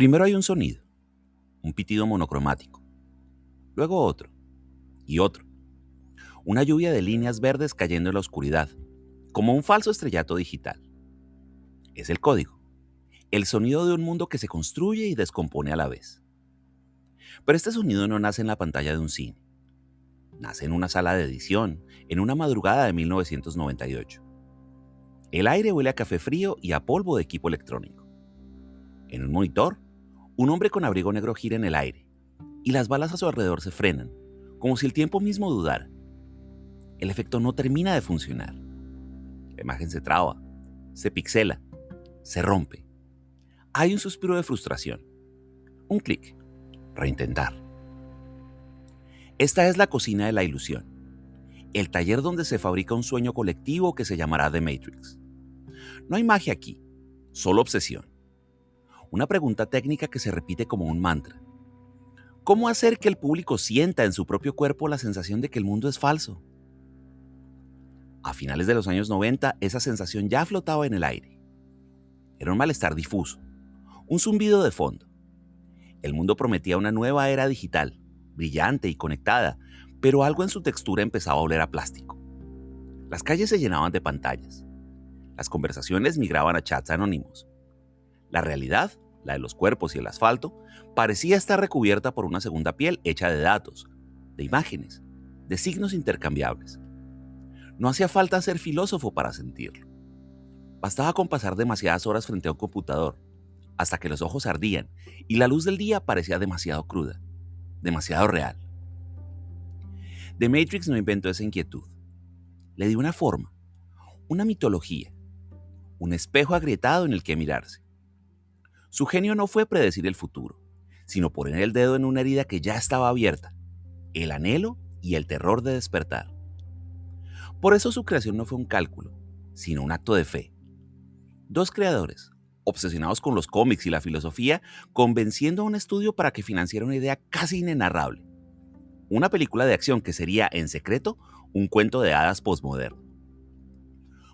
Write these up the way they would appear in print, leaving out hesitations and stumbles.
Primero hay un sonido, un pitido monocromático, luego otro y otro, una lluvia de líneas verdes cayendo en la oscuridad, como un falso estrellato digital. Es el código, el sonido de un mundo que se construye y descompone a la vez. Pero este sonido no nace en la pantalla de un cine, nace en una sala de edición, en una madrugada de 1998. El aire huele a café frío y a polvo de equipo electrónico. En un monitor, un hombre con abrigo negro gira en el aire, y las balas a su alrededor se frenan, como si el tiempo mismo dudara. El efecto no termina de funcionar. La imagen se traba, se pixela, se rompe. Hay un suspiro de frustración. Un clic. Reintentar. Esta es la cocina de la ilusión, el taller donde se fabrica un sueño colectivo que se llamará The Matrix. No hay magia aquí, solo obsesión. Una pregunta técnica que se repite como un mantra. ¿Cómo hacer que el público sienta en su propio cuerpo la sensación de que el mundo es falso? A finales de los años 90, esa sensación ya flotaba en el aire. Era un malestar difuso, un zumbido de fondo. El mundo prometía una nueva era digital, brillante y conectada, pero algo en su textura empezaba a oler a plástico. Las calles se llenaban de pantallas. Las conversaciones migraban a chats anónimos. La realidad, la de los cuerpos y el asfalto, parecía estar recubierta por una segunda piel hecha de datos, de imágenes, de signos intercambiables. No hacía falta ser filósofo para sentirlo. Bastaba con pasar demasiadas horas frente a un computador, hasta que los ojos ardían y la luz del día parecía demasiado cruda, demasiado real. The Matrix no inventó esa inquietud. Le dio una forma, una mitología, un espejo agrietado en el que mirarse. Su genio no fue predecir el futuro, sino poner el dedo en una herida que ya estaba abierta, el anhelo y el terror de despertar. Por eso su creación no fue un cálculo, sino un acto de fe. Dos creadores, obsesionados con los cómics y la filosofía, convenciendo a un estudio para que financiara una idea casi inenarrable. Una película de acción que sería, en secreto, un cuento de hadas postmoderno.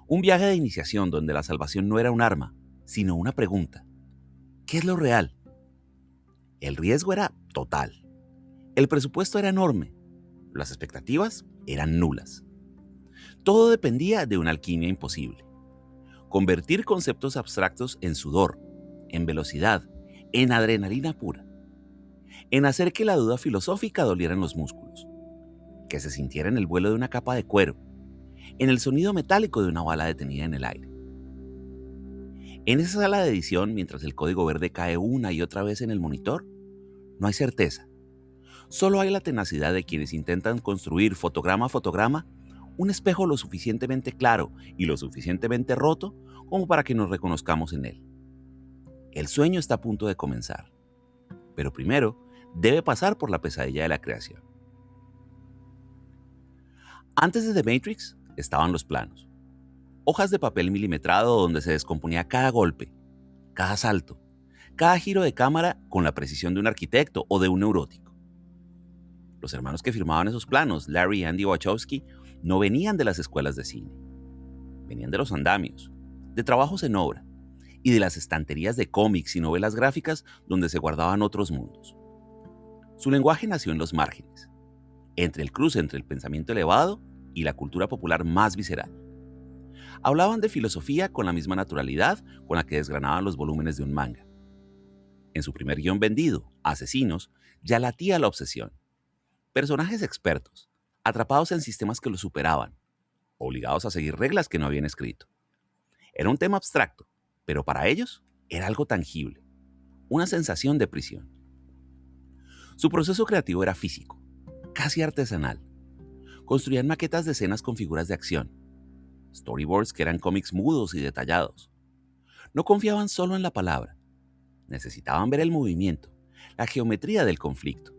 Un viaje de iniciación donde la salvación no era un arma, sino una pregunta. ¿Qué es lo real? El riesgo era total. El presupuesto era enorme. Las expectativas eran nulas. Todo dependía de una alquimia imposible. Convertir conceptos abstractos en sudor, en velocidad, en adrenalina pura. En hacer que la duda filosófica doliera en los músculos. Que se sintiera en el vuelo de una capa de cuero. En el sonido metálico de una bala detenida en el aire. En esa sala de edición, mientras el código verde cae una y otra vez en el monitor, no hay certeza. Solo hay la tenacidad de quienes intentan construir fotograma a fotograma un espejo lo suficientemente claro y lo suficientemente roto como para que nos reconozcamos en él. El sueño está a punto de comenzar, pero primero debe pasar por la pesadilla de la creación. Antes de The Matrix estaban los planos. Hojas de papel milimetrado donde se descomponía cada golpe, cada salto, cada giro de cámara con la precisión de un arquitecto o de un neurótico. Los hermanos que firmaban esos planos, Larry y Andy Wachowski, no venían de las escuelas de cine. Venían de los andamios, de trabajos en obra y de las estanterías de cómics y novelas gráficas donde se guardaban otros mundos. Su lenguaje nació en los márgenes, entre el cruce entre el pensamiento elevado y la cultura popular más visceral. Hablaban de filosofía con la misma naturalidad con la que desgranaban los volúmenes de un manga. En su primer guión vendido, Asesinos, ya latía la obsesión. Personajes expertos, atrapados en sistemas que los superaban, obligados a seguir reglas que no habían escrito. Era un tema abstracto, pero para ellos era algo tangible, una sensación de prisión. Su proceso creativo era físico, casi artesanal. Construían maquetas de escenas con figuras de acción, storyboards que eran cómics mudos y detallados. No confiaban solo en la palabra, necesitaban ver el movimiento, la geometría del conflicto.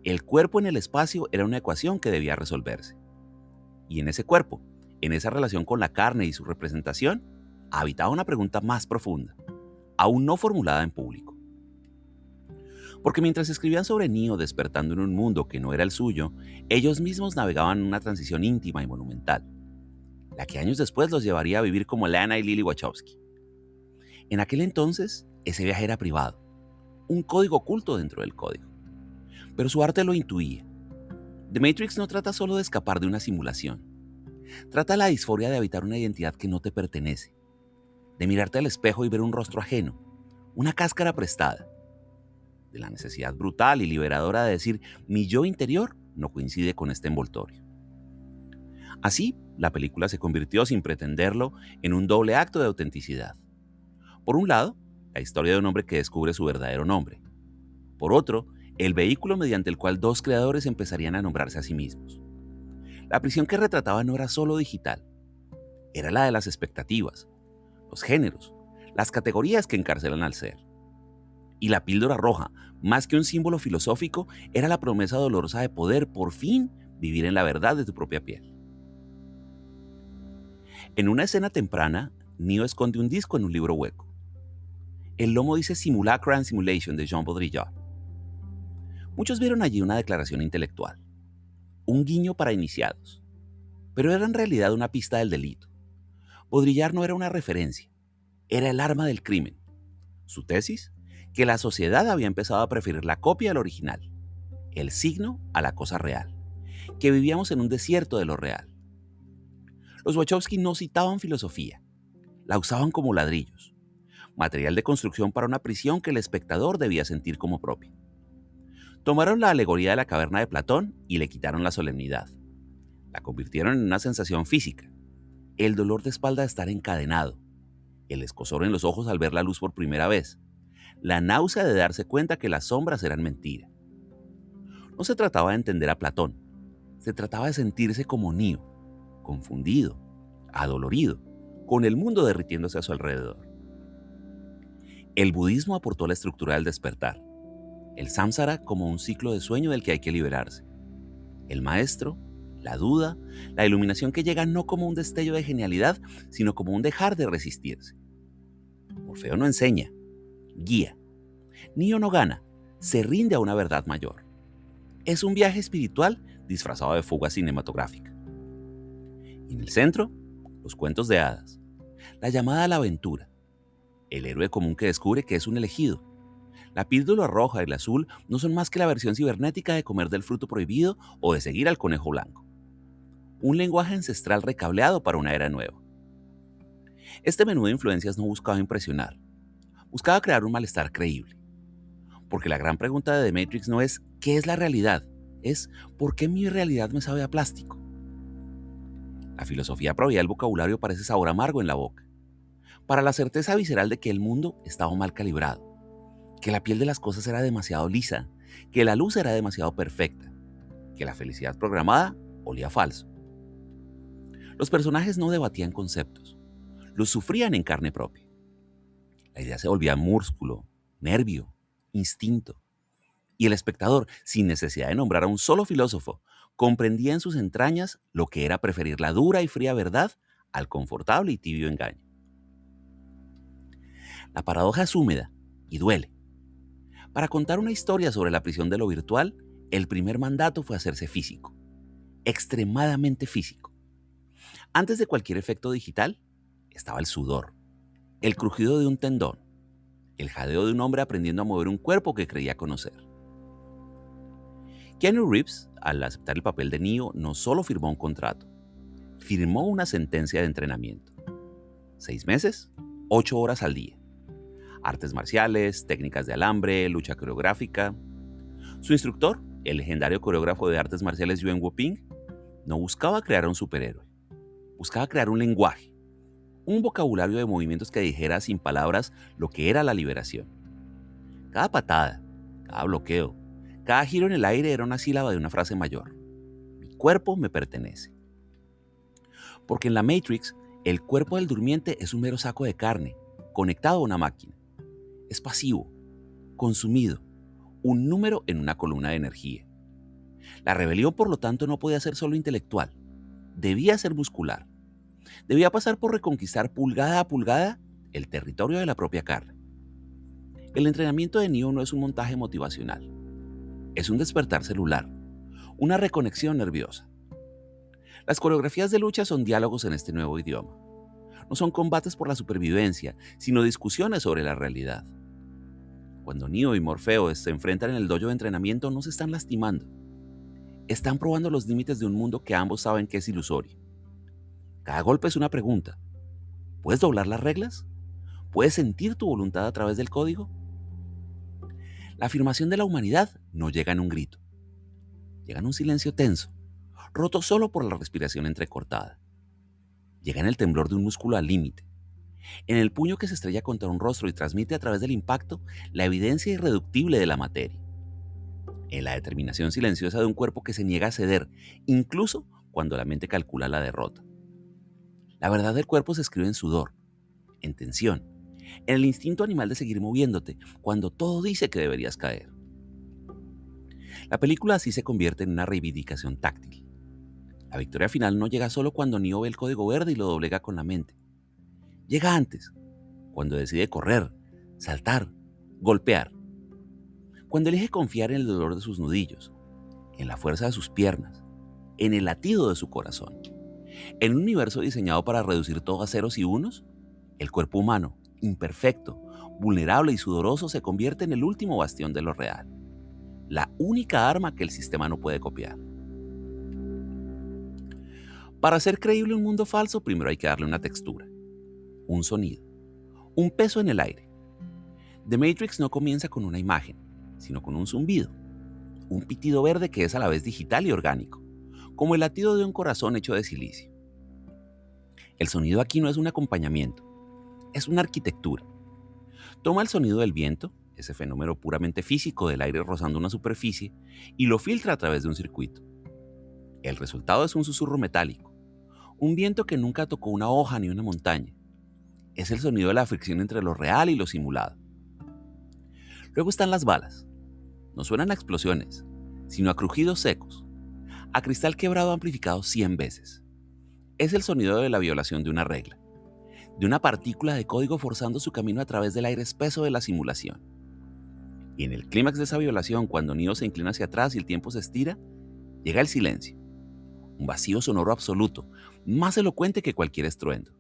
El cuerpo en el espacio era una ecuación que debía resolverse. Y en ese cuerpo, en esa relación con la carne y su representación, habitaba una pregunta más profunda, aún no formulada en público. Porque mientras escribían sobre Neo despertando en un mundo que no era el suyo, ellos mismos navegaban en una transición íntima y monumental, la que años después los llevaría a vivir como Lana y Lily Wachowski. En aquel entonces, ese viaje era privado, un código oculto dentro del código. Pero su arte lo intuía. The Matrix no trata solo de escapar de una simulación. Trata la disforia de habitar una identidad que no te pertenece, de mirarte al espejo y ver un rostro ajeno, una cáscara prestada, de la necesidad brutal y liberadora de decir mi yo interior no coincide con este envoltorio. Así, la película se convirtió, sin pretenderlo, en un doble acto de autenticidad. Por un lado, la historia de un hombre que descubre su verdadero nombre. Por otro, el vehículo mediante el cual dos creadores empezarían a nombrarse a sí mismos. La prisión que retrataba no era solo digital, era la de las expectativas, los géneros, las categorías que encarcelan al ser. Y la píldora roja, más que un símbolo filosófico, era la promesa dolorosa de poder, por fin, vivir en la verdad de tu propia piel. En una escena temprana, Neo esconde un disco en un libro hueco. El lomo dice Simulacra and Simulation de Jean Baudrillard. Muchos vieron allí una declaración intelectual, un guiño para iniciados, pero era en realidad una pista del delito. Baudrillard no era una referencia, era el arma del crimen. Su tesis, que la sociedad había empezado a preferir la copia al original, el signo a la cosa real, que vivíamos en un desierto de lo real. Los Wachowski no citaban filosofía, la usaban como ladrillos, material de construcción para una prisión que el espectador debía sentir como propia. Tomaron la alegoría de la caverna de Platón y le quitaron la solemnidad. La convirtieron en una sensación física, el dolor de espalda de estar encadenado, el escozor en los ojos al ver la luz por primera vez, la náusea de darse cuenta que las sombras eran mentira. No se trataba de entender a Platón, se trataba de sentirse como Neo, confundido, adolorido, con el mundo derritiéndose a su alrededor. El budismo aportó la estructura del despertar, el samsara como un ciclo de sueño del que hay que liberarse. El maestro, la duda, la iluminación que llega no como un destello de genialidad, sino como un dejar de resistirse. Morfeo no enseña, guía. Neo no gana, se rinde a una verdad mayor. Es un viaje espiritual disfrazado de fuga cinematográfica. Y en el centro, los cuentos de hadas, la llamada a la aventura, el héroe común que descubre que es un elegido. La píldora roja y la azul no son más que la versión cibernética de comer del fruto prohibido o de seguir al conejo blanco. Un lenguaje ancestral recableado para una era nueva. Este menú de influencias no buscaba impresionar, buscaba crear un malestar creíble. Porque la gran pregunta de The Matrix no es ¿qué es la realidad? Es ¿por qué mi realidad me sabe a plástico? La filosofía proveía el vocabulario para ese sabor amargo en la boca, para la certeza visceral de que el mundo estaba mal calibrado, que la piel de las cosas era demasiado lisa, que la luz era demasiado perfecta, que la felicidad programada olía falso. Los personajes no debatían conceptos, los sufrían en carne propia. La idea se volvía músculo, nervio, instinto. Y el espectador, sin necesidad de nombrar a un solo filósofo, comprendía en sus entrañas lo que era preferir la dura y fría verdad al confortable y tibio engaño. La paradoja es húmeda y duele. Para contar una historia sobre la prisión de lo virtual, el primer mandato fue hacerse físico, extremadamente físico. Antes de cualquier efecto digital, estaba el sudor, el crujido de un tendón, el jadeo de un hombre aprendiendo a mover un cuerpo que creía conocer. Keanu Reeves, al aceptar el papel de Neo, no solo firmó un contrato, firmó una sentencia de entrenamiento. 6 meses, 8 horas al día. Artes marciales, técnicas de alambre, lucha coreográfica. Su instructor, el legendario coreógrafo de artes marciales Yuen Woo-ping, no buscaba crear un superhéroe, buscaba crear un lenguaje, un vocabulario de movimientos que dijera sin palabras lo que era la liberación. Cada patada, cada bloqueo, cada giro en el aire era una sílaba de una frase mayor. Mi cuerpo me pertenece. Porque en la Matrix, el cuerpo del durmiente es un mero saco de carne, conectado a una máquina. Es pasivo, consumido, un número en una columna de energía. La rebelión, por lo tanto, no podía ser solo intelectual, debía ser muscular. Debía pasar por reconquistar pulgada a pulgada el territorio de la propia carne. El entrenamiento de Neo no es un montaje motivacional, es un despertar celular, una reconexión nerviosa. Las coreografías de lucha son diálogos en este nuevo idioma. No son combates por la supervivencia, sino discusiones sobre la realidad. Cuando Neo y Morfeo se enfrentan en el dojo de entrenamiento, no se están lastimando. Están probando los límites de un mundo que ambos saben que es ilusorio. Cada golpe es una pregunta. ¿Puedes doblar las reglas? ¿Puedes sentir tu voluntad a través del código? La afirmación de la humanidad no llega en un grito. Llega en un silencio tenso, roto solo por la respiración entrecortada. Llega en el temblor de un músculo al límite, en el puño que se estrella contra un rostro y transmite a través del impacto la evidencia irreductible de la materia. En la determinación silenciosa de un cuerpo que se niega a ceder, incluso cuando la mente calcula la derrota. La verdad del cuerpo se escribe en sudor, en tensión, en el instinto animal de seguir moviéndote cuando todo dice que deberías caer. La película así se convierte en una reivindicación táctil. La victoria final no llega solo cuando Neo ve el código verde y lo doblega con la mente. Llega antes, cuando decide correr, saltar, golpear. Cuando elige confiar en el dolor de sus nudillos, en la fuerza de sus piernas, en el latido de su corazón. En un universo diseñado para reducir todo a ceros y unos, el cuerpo humano, imperfecto, vulnerable y sudoroso, se convierte en el último bastión de lo real. La única arma que el sistema no puede copiar. Para hacer creíble un mundo falso, primero hay que darle una textura, un sonido, un peso en el aire. The Matrix no comienza con una imagen, sino con un zumbido, un pitido verde que es a la vez digital y orgánico, como el latido de un corazón hecho de silicio. El sonido aquí no es un acompañamiento, es una arquitectura. Toma el sonido del viento, ese fenómeno puramente físico del aire rozando una superficie, y lo filtra a través de un circuito. El resultado es un susurro metálico, un viento que nunca tocó una hoja ni una montaña. Es el sonido de la fricción entre lo real y lo simulado. Luego están las balas. No suenan a explosiones, sino a crujidos secos, a cristal quebrado amplificado 100 veces. Es el sonido de la violación de una regla, de una partícula de código forzando su camino a través del aire espeso de la simulación. Y en el clímax de esa violación, cuando Neo se inclina hacia atrás y el tiempo se estira, llega el silencio, un vacío sonoro absoluto, más elocuente que cualquier estruendo.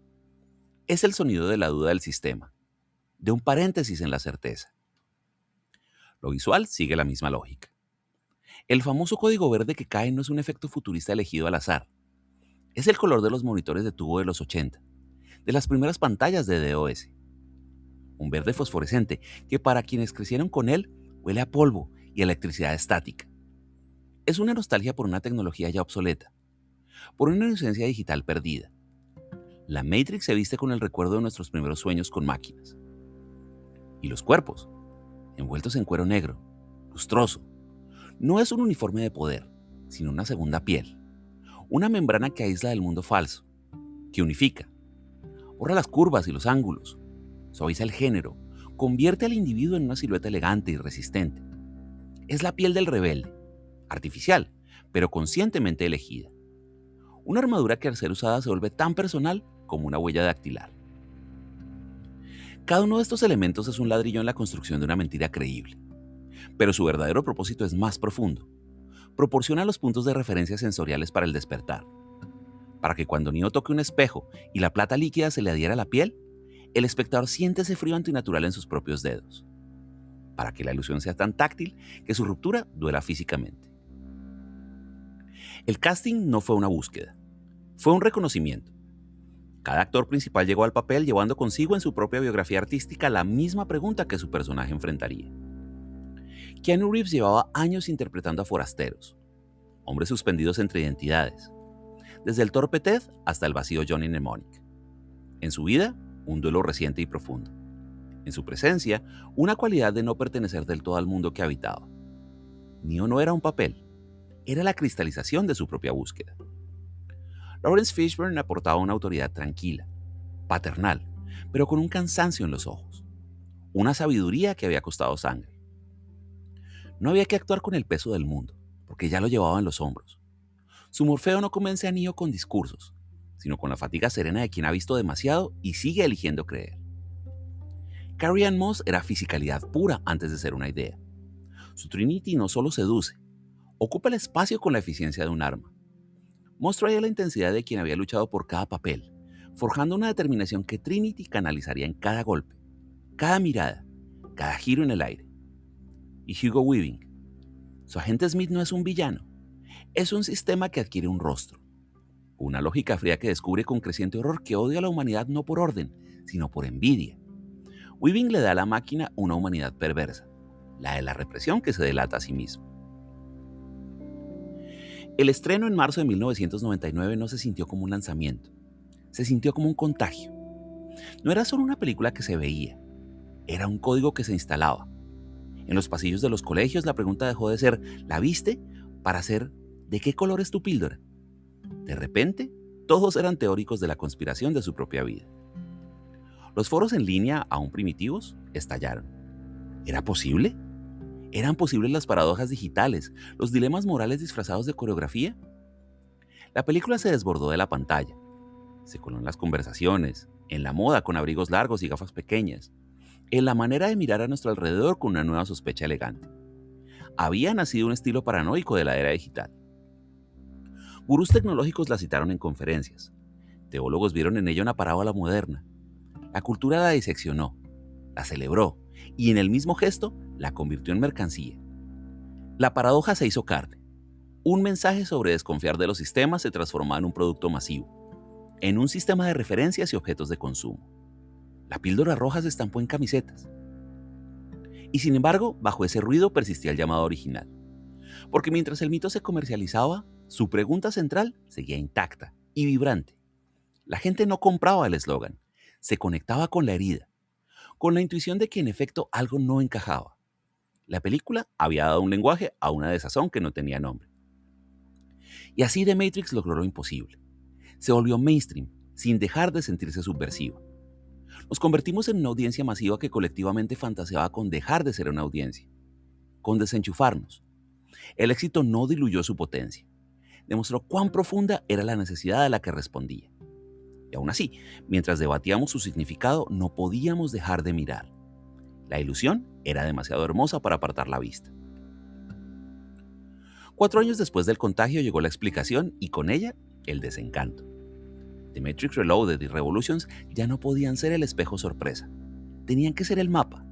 Es el sonido de la duda del sistema, de un paréntesis en la certeza. Lo visual sigue la misma lógica. El famoso código verde que cae no es un efecto futurista elegido al azar. Es el color de los monitores de tubo de los 80, de las primeras pantallas de DOS. Un verde fosforescente que para quienes crecieron con él huele a polvo y electricidad estática. Es una nostalgia por una tecnología ya obsoleta, por una inocencia digital perdida. La Matrix se viste con el recuerdo de nuestros primeros sueños con máquinas. Y los cuerpos, envueltos en cuero negro, lustroso, no es un uniforme de poder, sino una segunda piel, una membrana que aísla del mundo falso, que unifica, borra las curvas y los ángulos, suaviza el género, convierte al individuo en una silueta elegante y resistente. Es la piel del rebelde, artificial, pero conscientemente elegida. Una armadura que al ser usada se vuelve tan personal como una huella dactilar. Cada uno de estos elementos es un ladrillo en la construcción de una mentira creíble, pero su verdadero propósito es más profundo. Proporciona los puntos de referencia sensoriales para el despertar, para que cuando Neo toque un espejo y la plata líquida se le adhiera a la piel, el espectador siente ese frío antinatural en sus propios dedos, para que la ilusión sea tan táctil que su ruptura duela físicamente. El casting no fue una búsqueda, fue un reconocimiento. Cada actor principal llegó al papel llevando consigo en su propia biografía artística la misma pregunta que su personaje enfrentaría. Keanu Reeves llevaba años interpretando a forasteros, hombres suspendidos entre identidades, desde el torpe Ted hasta el vacío Johnny Mnemonic. En su vida, un duelo reciente y profundo. En su presencia, una cualidad de no pertenecer del todo al mundo que habitaba. Neo no era un papel, era la cristalización de su propia búsqueda. Lawrence Fishburne aportaba una autoridad tranquila, paternal, pero con un cansancio en los ojos, una sabiduría que había costado sangre. No había que actuar con el peso del mundo, porque ya lo llevaba en los hombros. Su Morfeo no convence a Neo con discursos, sino con la fatiga serena de quien ha visto demasiado y sigue eligiendo creer. Carrie Ann Moss era fisicalidad pura antes de ser una idea. Su Trinity no solo seduce, ocupa el espacio con la eficiencia de un arma. Mostró la intensidad de quien había luchado por cada papel, forjando una determinación que Trinity canalizaría en cada golpe, cada mirada, cada giro en el aire. y Hugo Weaving. Su agente Smith no es un villano, es un sistema que adquiere un rostro. Una lógica fría que descubre con creciente horror que odia a la humanidad no por orden, sino por envidia. Weaving le da a la máquina una humanidad perversa, la de la represión que se delata a sí mismo. El estreno en marzo de 1999 no se sintió como un lanzamiento, se sintió como un contagio. No era solo una película que se veía, era un código que se instalaba. En los pasillos de los colegios la pregunta dejó de ser ¿la viste? Para ser ¿de qué color es tu píldora? De repente, todos eran teóricos de la conspiración de su propia vida. Los foros en línea, aún primitivos, estallaron. ¿Era posible? ¿Eran posibles las paradojas digitales, los dilemas morales disfrazados de coreografía? La película se desbordó de la pantalla. Se coló en las conversaciones, en la moda con abrigos largos y gafas pequeñas, en la manera de mirar a nuestro alrededor con una nueva sospecha elegante. Había nacido un estilo paranoico de la era digital. Gurús tecnológicos la citaron en conferencias. Teólogos vieron en ella una parábola moderna. La cultura la diseccionó, la celebró y en el mismo gesto la convirtió en mercancía. La paradoja se hizo carne. Un mensaje sobre desconfiar de los sistemas se transformó en un producto masivo, en un sistema de referencias y objetos de consumo. La píldora roja se estampó en camisetas. Y sin embargo, bajo ese ruido persistía el llamado original. Porque mientras el mito se comercializaba, su pregunta central seguía intacta y vibrante. La gente no compraba el eslogan, se conectaba con la herida, con la intuición de que en efecto algo no encajaba. La película había dado un lenguaje a una desazón que no tenía nombre. Y así The Matrix logró lo imposible. Se volvió mainstream, sin dejar de sentirse subversiva. Nos convertimos en una audiencia masiva que colectivamente fantaseaba con dejar de ser una audiencia, con desenchufarnos. El éxito no diluyó su potencia. Demostró cuán profunda era la necesidad a la que respondía. Y aún así, mientras debatíamos su significado, no podíamos dejar de mirar. La ilusión era demasiado hermosa para apartar la vista. 4 años después del contagio llegó la explicación y con ella el desencanto. The Matrix Reloaded y Revolutions ya no podían ser el espejo sorpresa. Tenían que ser el mapa,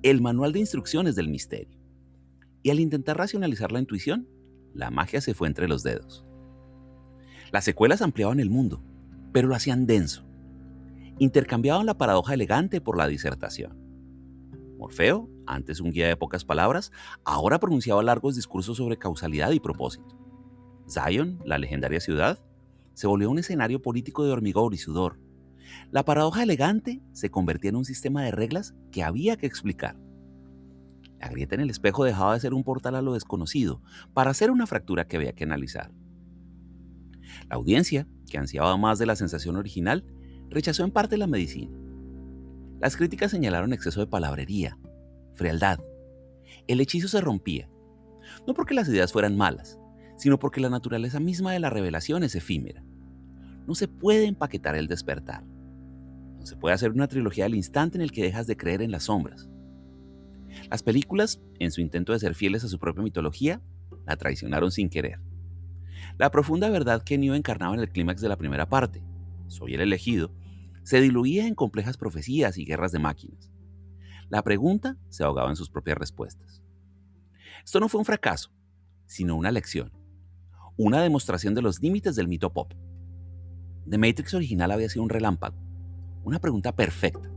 el manual de instrucciones del misterio. Y al intentar racionalizar la intuición, la magia se fue entre los dedos. Las secuelas ampliaban el mundo, pero lo hacían denso. Intercambiaban la paradoja elegante por la disertación. Morfeo, antes un guía de pocas palabras, ahora pronunciaba largos discursos sobre causalidad y propósito. Zion, la legendaria ciudad, se volvió un escenario político de hormigón y sudor. La paradoja elegante se convertía en un sistema de reglas que había que explicar. La grieta en el espejo dejaba de ser un portal a lo desconocido para ser una fractura que había que analizar. La audiencia, que ansiaba más de la sensación original, rechazó en parte la medicina. Las críticas señalaron exceso de palabrería, frialdad. El hechizo se rompía, no porque las ideas fueran malas, sino porque la naturaleza misma de la revelación es efímera. No se puede empaquetar el despertar. No se puede hacer una trilogía al instante en el que dejas de creer en las sombras. Las películas, en su intento de ser fieles a su propia mitología, la traicionaron sin querer. La profunda verdad que Neo encarnaba en el clímax de la primera parte, soy el elegido, se diluía en complejas profecías y guerras de máquinas. La pregunta se ahogaba en sus propias respuestas. Esto no fue un fracaso, sino una lección, una demostración de los límites del mito pop. The Matrix original había sido un relámpago, una pregunta perfecta.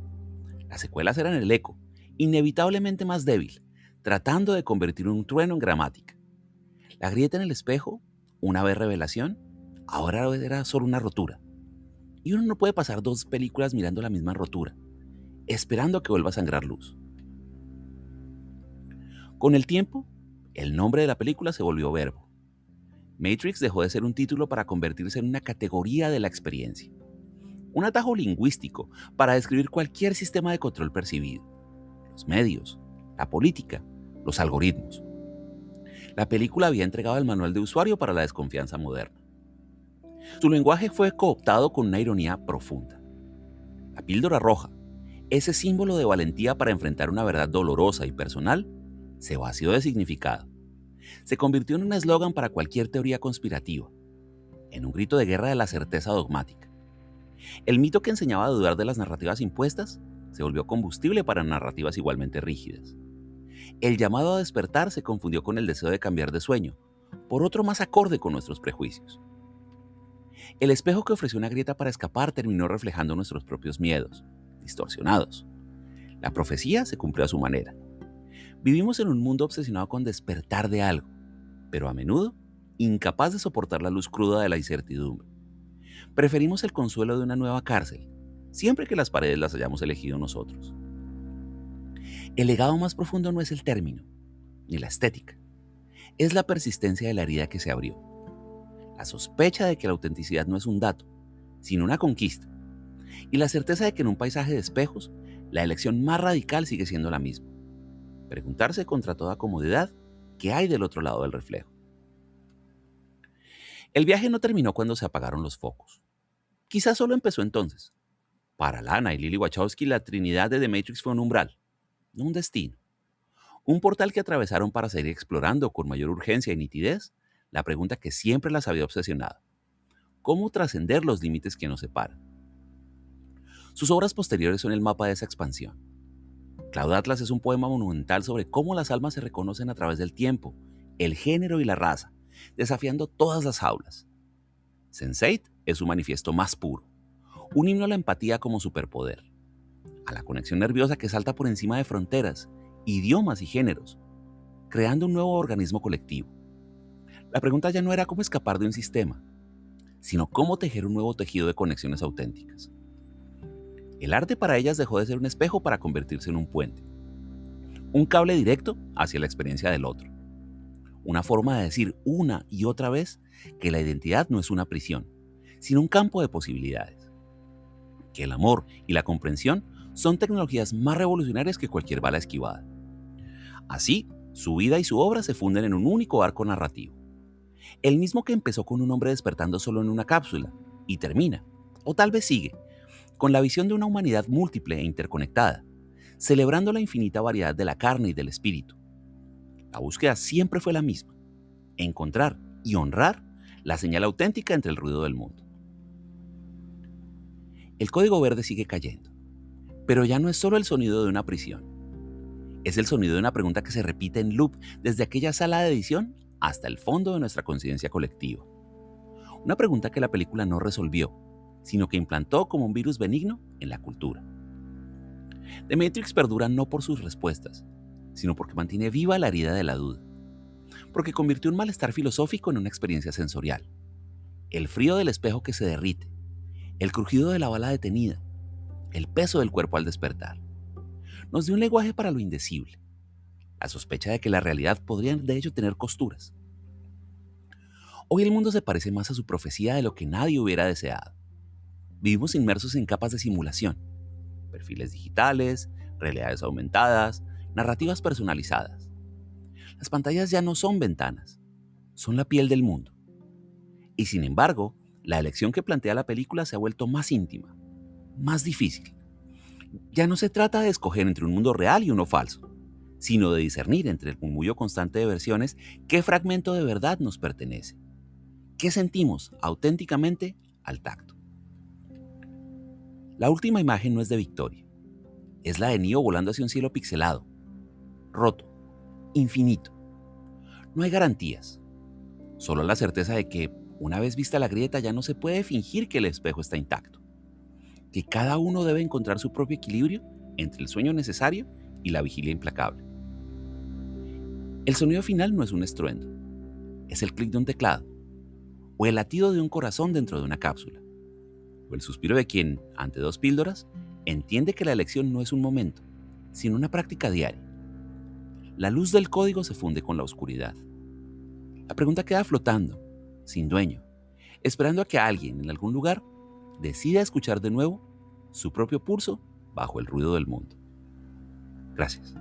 Las secuelas eran el eco, inevitablemente más débil, tratando de convertir un trueno en gramática. La grieta en el espejo, una vez revelación, ahora era solo una rotura. Y uno no puede pasar 2 películas mirando la misma rotura, esperando a que vuelva a sangrar luz. Con el tiempo, el nombre de la película se volvió verbo. Matrix dejó de ser un título para convertirse en una categoría de la experiencia. Un atajo lingüístico para describir cualquier sistema de control percibido. Los medios, la política, los algoritmos. La película había entregado el manual de usuario para la desconfianza moderna. Su lenguaje fue cooptado con una ironía profunda. La píldora roja, ese símbolo de valentía para enfrentar una verdad dolorosa y personal, se vació de significado. Se convirtió en un eslogan para cualquier teoría conspirativa, en un grito de guerra de la certeza dogmática. El mito que enseñaba a dudar de las narrativas impuestas se volvió combustible para narrativas igualmente rígidas. El llamado a despertar se confundió con el deseo de cambiar de sueño, por otro más acorde con nuestros prejuicios. El espejo que ofreció una grieta para escapar terminó reflejando nuestros propios miedos, distorsionados. La profecía se cumplió a su manera. Vivimos en un mundo obsesionado con despertar de algo, pero a menudo incapaz de soportar la luz cruda de la incertidumbre. Preferimos el consuelo de una nueva cárcel, siempre que las paredes las hayamos elegido nosotros. El legado más profundo no es el término, ni la estética. Es la persistencia de la herida que se abrió. La sospecha de que la autenticidad no es un dato, sino una conquista. Y la certeza de que en un paisaje de espejos, la elección más radical sigue siendo la misma. Preguntarse contra toda comodidad qué hay del otro lado del reflejo. El viaje no terminó cuando se apagaron los focos. Quizás solo empezó entonces. Para Lana y Lily Wachowski, la trinidad de The Matrix fue un umbral, no un destino. Un portal que atravesaron para seguir explorando con mayor urgencia y nitidez la pregunta que siempre las había obsesionado. ¿Cómo trascender los límites que nos separan? Sus obras posteriores son el mapa de esa expansión. Cloud Atlas es un poema monumental sobre cómo las almas se reconocen a través del tiempo, el género y la raza, desafiando todas las jaulas. Sense8 es su manifiesto más puro, un himno a la empatía como superpoder, a la conexión nerviosa que salta por encima de fronteras, idiomas y géneros, creando un nuevo organismo colectivo. La pregunta ya no era cómo escapar de un sistema, sino cómo tejer un nuevo tejido de conexiones auténticas. El arte para ellas dejó de ser un espejo para convertirse en un puente, un cable directo hacia la experiencia del otro, una forma de decir una y otra vez que la identidad no es una prisión, sino un campo de posibilidades, que el amor y la comprensión son tecnologías más revolucionarias que cualquier bala esquivada. Así, su vida y su obra se funden en un único arco narrativo, el mismo que empezó con un hombre despertando solo en una cápsula y termina, o tal vez sigue, con la visión de una humanidad múltiple e interconectada, celebrando la infinita variedad de la carne y del espíritu. La búsqueda siempre fue la misma: encontrar y honrar la señal auténtica entre el ruido del mundo. El código verde sigue cayendo, pero ya no es solo el sonido de una prisión. Es el sonido de una pregunta que se repite en loop desde aquella sala de edición hasta el fondo de nuestra conciencia colectiva. Una pregunta que la película no resolvió, sino que implantó como un virus benigno en la cultura. The Matrix perdura no por sus respuestas, sino porque mantiene viva la herida de la duda, porque convirtió un malestar filosófico en una experiencia sensorial. El frío del espejo que se derrite, el crujido de la bala detenida, el peso del cuerpo al despertar. Nos dio un lenguaje para lo indecible, la sospecha de que la realidad podría de hecho tener costuras. Hoy el mundo se parece más a su profecía de lo que nadie hubiera deseado. Vivimos inmersos en capas de simulación, perfiles digitales, realidades aumentadas, narrativas personalizadas. Las pantallas ya no son ventanas, son la piel del mundo. Y sin embargo, la elección que plantea la película se ha vuelto más íntima, más difícil. Ya no se trata de escoger entre un mundo real y uno falso, sino de discernir entre el murmullo constante de versiones qué fragmento de verdad nos pertenece, qué sentimos auténticamente al tacto. La última imagen no es de Victoria, es la de Neo volando hacia un cielo pixelado, roto, infinito. No hay garantías, solo la certeza de que, una vez vista la grieta, ya no se puede fingir que el espejo está intacto, que cada uno debe encontrar su propio equilibrio entre el sueño necesario y la vigilia implacable. El sonido final no es un estruendo, es el clic de un teclado, o el latido de un corazón dentro de una cápsula, o el suspiro de quien, ante dos píldoras, entiende que la elección no es un momento, sino una práctica diaria. La luz del código se funde con la oscuridad. La pregunta queda flotando, sin dueño, esperando a que alguien en algún lugar decida escuchar de nuevo su propio pulso bajo el ruido del mundo. Gracias.